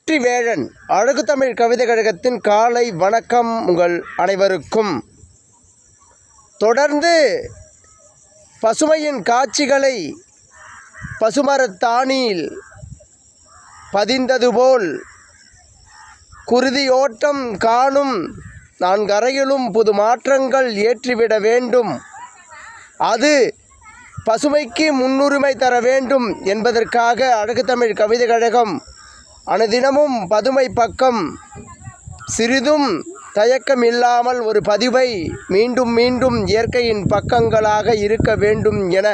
வெற்றிவேழன் அழகு தமிழ் கவிதை கழகத்தின் காலை வணக்கம் உங்கள் அனைவருக்கும். தொடர்ந்து பசுமையின் காட்சிகளை பசுமரத்தாணியில் பதிந்தது போல் குருதியோட்டம் காணும் நான் கரையிலும் புது மாற்றங்கள் ஏற்றிவிட வேண்டும். அது பசுமைக்கு முன்னுரிமை தர வேண்டும் என்பதற்காக அழகு தமிழ் கவிதை கழகம் அனுதினமும் பதுமை பக்கம் சிறிதும் தயக்கம் இல்லாமல் ஒரு பதிவை மீண்டும் மீண்டும் இயற்கையின் பக்கங்களாக இருக்க வேண்டும் என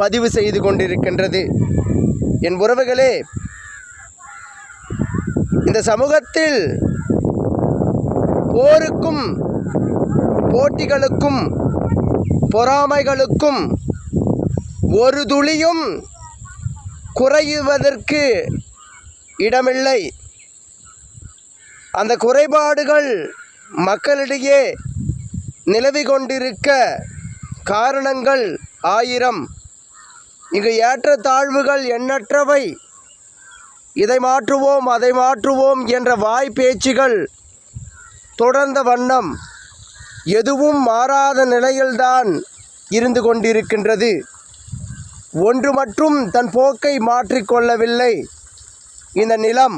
பதிவு செய்து கொண்டிருக்கின்றது. என் உறவுகளே, இந்த சமூகத்தில் போருக்கும் போட்டிகளுக்கும் பொறாமைகளுக்கும் ஒரு துளியும் குறைவதற்கு இடமில்லை. அந்த குறைபாடுகள் மக்களிடையே நிலவி கொண்டிருக்க காரணங்கள் ஆயிரம். இங்கு ஏற்றத்தாழ்வுகள் எண்ணற்றவை. இதை மாற்றுவோம் அதை மாற்றுவோம் என்ற வாய் பேச்சுகள் தொடர்ந்த வண்ணம் எதுவும் மாறாத நிலையில்தான் இருந்து கொண்டிருக்கின்றது. ஒன்று மட்டும் தன் போக்கை மாற்றிக்கொள்ளவில்லை. இந்த நிலம்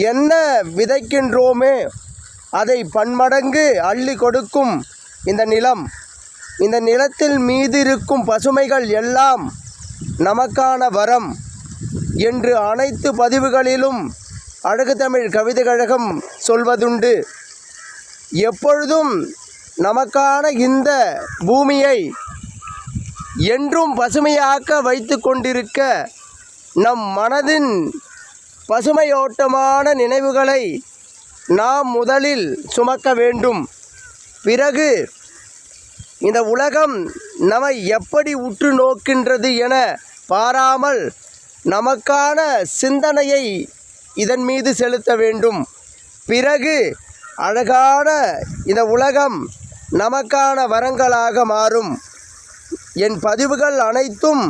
என்ன விதைக்கின்றோமே அதை பன்மடங்கு அள்ளி கொடுக்கும் இந்த நிலம். இந்த நிலத்தில் மீது இருக்கும் பசுமைகள் எல்லாம் நமக்கான வரம் என்று அனைத்து பதிவுகளிலும் அழகு தமிழ் கவிதை கழகம் சொல்வதுண்டு. எப்பொழுதும் நமக்கான இந்த பூமியை என்றும் பசுமையாக்க வைத்து கொண்டிருக்க நம் மனதின் பசுமையோட்டமான நினைவுகளை நாம் முதலில் சுமக்க வேண்டும். பிறகு இந்த உலகம் நம்மை எப்படி உற்று நோக்கின்றது என பாராமல் நமக்கான சிந்தனையை இதன் மீது செலுத்த வேண்டும். பிறகு அழகான இந்த உலகம் நமக்கான வரங்களாக மாறும். என் பதிவுகள் அனைத்தும்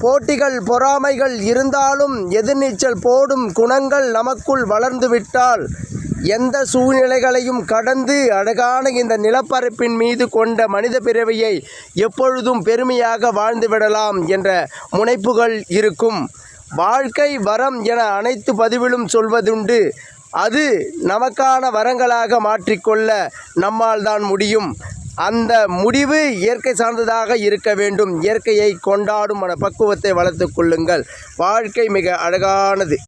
போட்டிகள் பொறாமைகள் இருந்தாலும் எதிர்நீச்சல் போடும் குணங்கள் நமக்குள் வளர்ந்துவிட்டால் எந்த சூழ்நிலைகளையும் கடந்து அழகான இந்த நிலப்பரப்பின் மீது கொண்ட மனித பிறவியை எப்பொழுதும் பெருமையாக வாழ்ந்துவிடலாம் என்ற முனைப்புகள் இருக்கும். வாழ்க்கை வரம் என அனைத்து பதிவிலும் சொல்வதுண்டு. அது நமக்கான வரங்களாக மாற்றிக்கொள்ள நம்மால் தான் முடியும். அந்த முடிவு இயற்கை சார்ந்ததாக இருக்க வேண்டும். இயற்கையை கொண்டாடும் மனப்பக்குவத்தை வளர்த்து கொள்ளுங்கள். வாழ்க்கை மிக அழகானது.